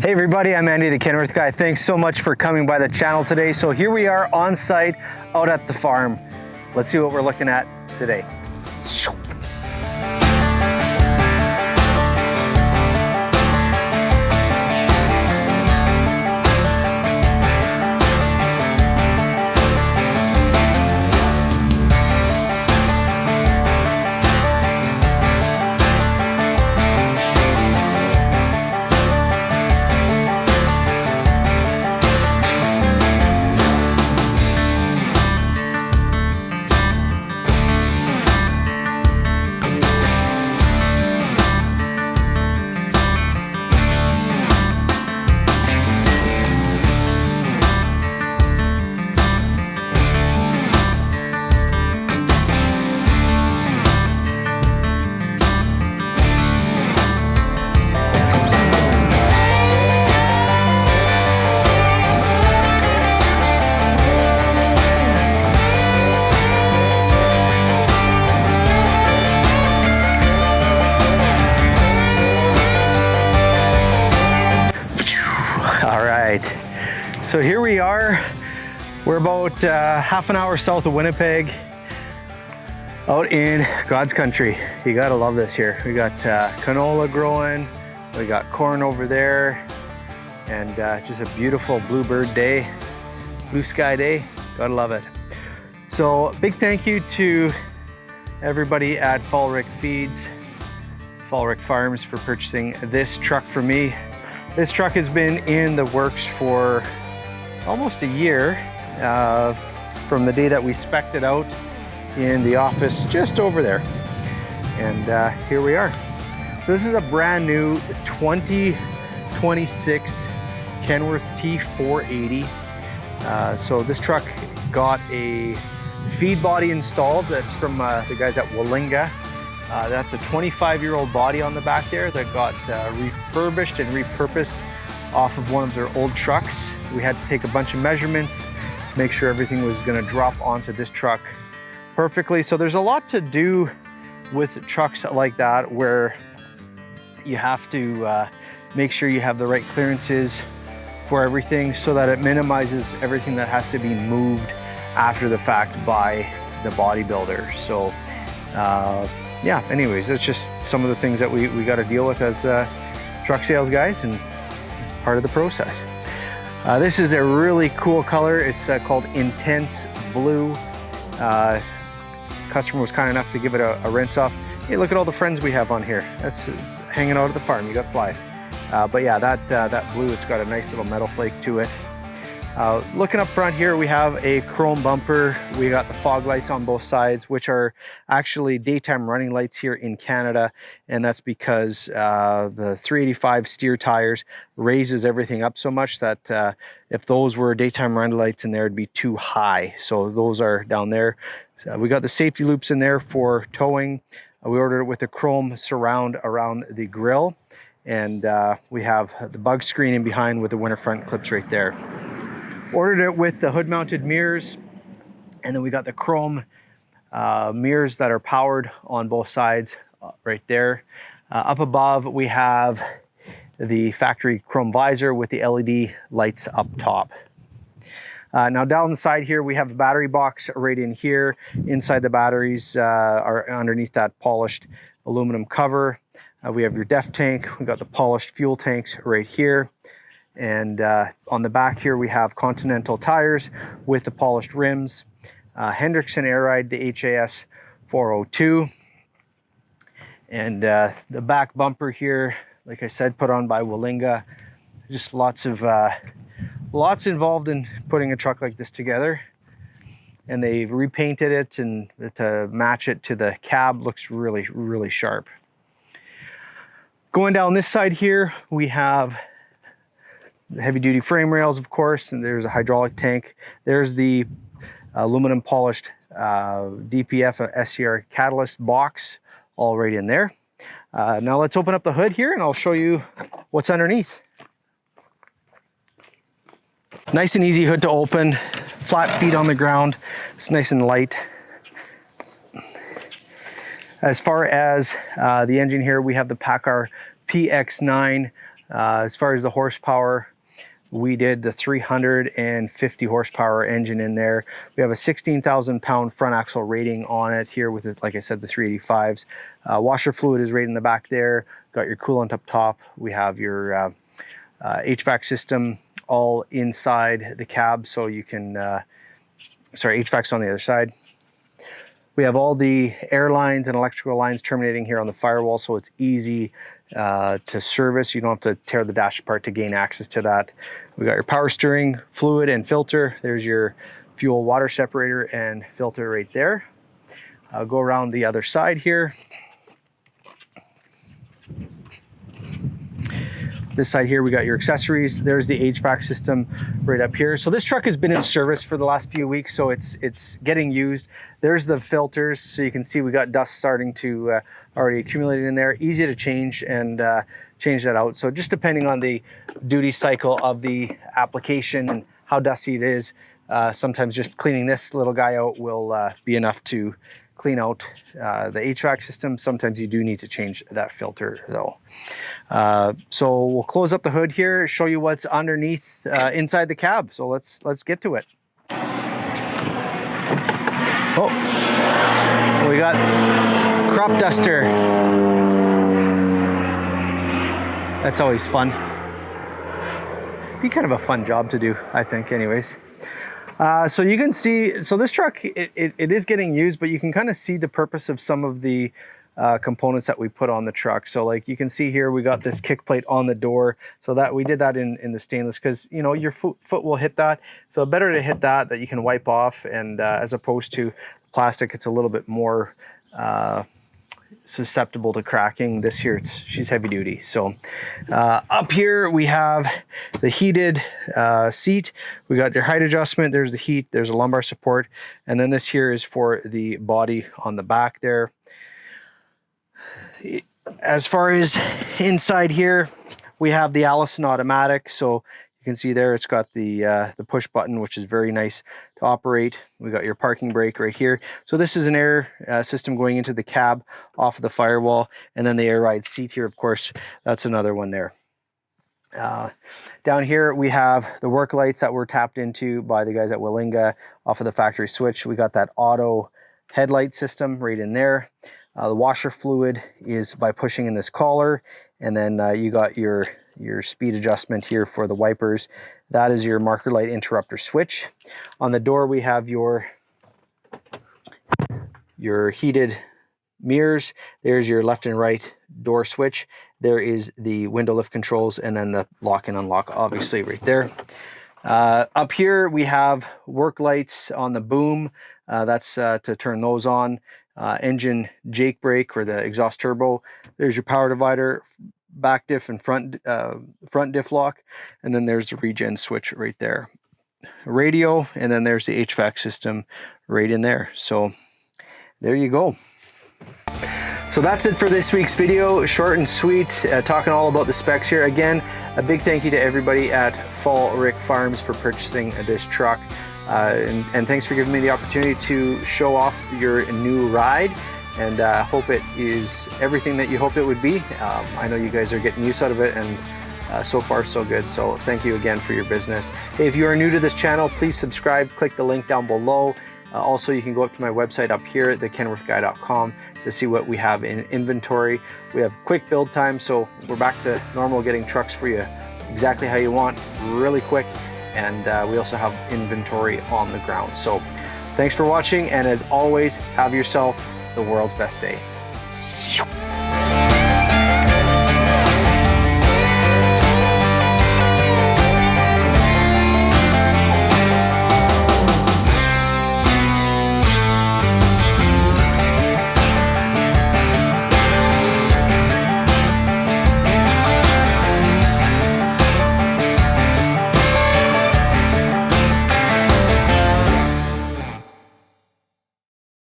Hey everybody, I'm Andy the Kenworth Guy. Thanks so much for coming by the channel today. So here we are on site out at the farm. Let's see what we're looking at today. So here we are, we're about half an hour south of Winnipeg, out in God's country. You gotta love this here. We got canola growing, we got corn over there, and just a beautiful bluebird day, blue sky day, gotta love it. So big thank you to everybody at Fallrick Feeds, Fallrick Farms for purchasing this truck for me. This truck has been in the works for almost a year from the day that we spec'd it out in the office just over there. And here we are. So this is a brand new 2026 Kenworth T480. So this truck got a feed body installed. That's from the guys at Willinga. That's a 25-year-old body on the back there that got refurbished and repurposed off of one of their old trucks. We had to take a bunch of measurements, make sure everything was gonna drop onto this truck perfectly. So there's a lot to do with trucks like that where you have to make sure you have the right clearances for everything so that it minimizes everything that has to be moved after the fact by the bodybuilder. So yeah, anyways, that's just some of the things that we got to deal with as truck sales guys, and part of the process. This is a really cool color. It's called Intense Blue. Customer was kind enough to give it a rinse off. Hey, look at all the friends we have on here. That's hanging out at the farm. You got flies. But yeah, that blue, it's got a nice little metal flake to it. Looking up front here, we have a chrome bumper. We got the fog lights on both sides, which are actually daytime running lights here in Canada. And that's because the 385 steer tires raises everything up so much that if those were daytime running lights in there, it'd be too high. So those are down there. We got the safety loops in there for towing. We ordered it with a chrome surround around the grille. And we have the bug screen in behind with the winter front clips right there. Ordered it with the hood mounted mirrors, and then we got the chrome mirrors that are powered on both sides right there. Up above we have the factory chrome visor with the LED lights up top. Now down the side here we have the battery box right in here. Inside the batteries are underneath that polished aluminum cover. We have your def tank, we got the polished fuel tanks right here. And on the back here we have Continental tires with the polished rims, Hendrickson air ride, the HAS 402, and the back bumper here, like I said, put on by Willinga. Just lots involved in putting a truck like this together, and they've repainted it and to match it to the cab. Looks really sharp. Going down this side here we have heavy duty frame rails, of course, and there's a hydraulic tank. There's the aluminum polished DPF SCR catalyst box all right in there. Now let's open up the hood here and I'll show you what's underneath. Nice and easy hood to open, flat feet on the ground. It's nice and light. As far as the engine here, we have the PACCAR PX9 As far as the horsepower, we did the 350 horsepower engine in there. We have a 16,000 pound front axle rating on it here with it, like I said, the 385s. Washer fluid is right in the back there. Got your coolant up top. We have your HVAC system all inside the cab, so you can, sorry, HVAC's on the other side. We have all the air lines and electrical lines terminating here on the firewall, so it's easy to service. You don't have to tear the dash apart to gain access to that. We got your power steering fluid and filter. There's your fuel water separator and filter right there. I'll go around the other side here. This side here, we got your accessories. There's the HVAC system right up here. So this truck has been in service for the last few weeks, so it's getting used. There's the filters, so you can see we got dust starting to already accumulated in there. Easy to change and change that out. So just depending on the duty cycle of the application and how dusty it is, sometimes just cleaning this little guy out will be enough to clean out the HVAC system. Sometimes you do need to change that filter though. So we'll close up the hood here, show you what's underneath inside the cab. So let's get to it. Oh, we got crop duster. That's always fun. Be kind of a fun job to do, I think, anyways. So you can see, so this truck, it is getting used, but you can kind of see the purpose of some of the components that we put on the truck. So like you can see here, we got this kick plate on the door. So that we did that in the stainless because, you know, your foot will hit that. So better to hit that you can wipe off, and as opposed to plastic, it's a little bit more susceptible to cracking. This here, she's heavy duty. So up here we have the heated seat. We got your height adjustment. There's the heat. There's a lumbar support, and then this here is for the body on the back there. As far as inside here, we have the Allison automatic. So you can see there, it's got the push button, which is very nice to operate. We got your parking brake right here. So this is an air system going into the cab off of the firewall, and then the air ride seat here, of course, that's another one there. Down here we have the work lights that were tapped into by the guys at Willinga off of the factory switch. We got that auto headlight system right in there. The washer fluid is by pushing in this collar, and then you got your speed adjustment here for the wipers. That is your marker light interrupter switch. On the door we have your heated mirrors. There's your left and right door switch. There is the window lift controls, and then the lock and unlock obviously right there. Up here we have work lights on the boom. That's to turn those on. Engine Jake brake or the exhaust turbo. There's your power divider, back diff and front diff lock, and then there's the regen switch right there. Radio, and then there's the HVAC system right in there. So there you go. So that's it for this week's video. Short and sweet, talking all about the specs here. Again, a big thank you to everybody at Fall Rick Farms for purchasing this truck. And thanks for giving me the opportunity to show off your new ride, and hope it is everything that you hoped it would be. I know you guys are getting use out of it, and so far so good. So thank you again for your business. Hey, if you are new to this channel, please subscribe, click the link down below. Also, you can go up to my website up here, thekenworthguy.com, to see what we have in inventory. We have quick build time, so we're back to normal, getting trucks for you exactly how you want, really quick. And we also have inventory on the ground. So thanks for watching, and as always, have yourself the world's best day.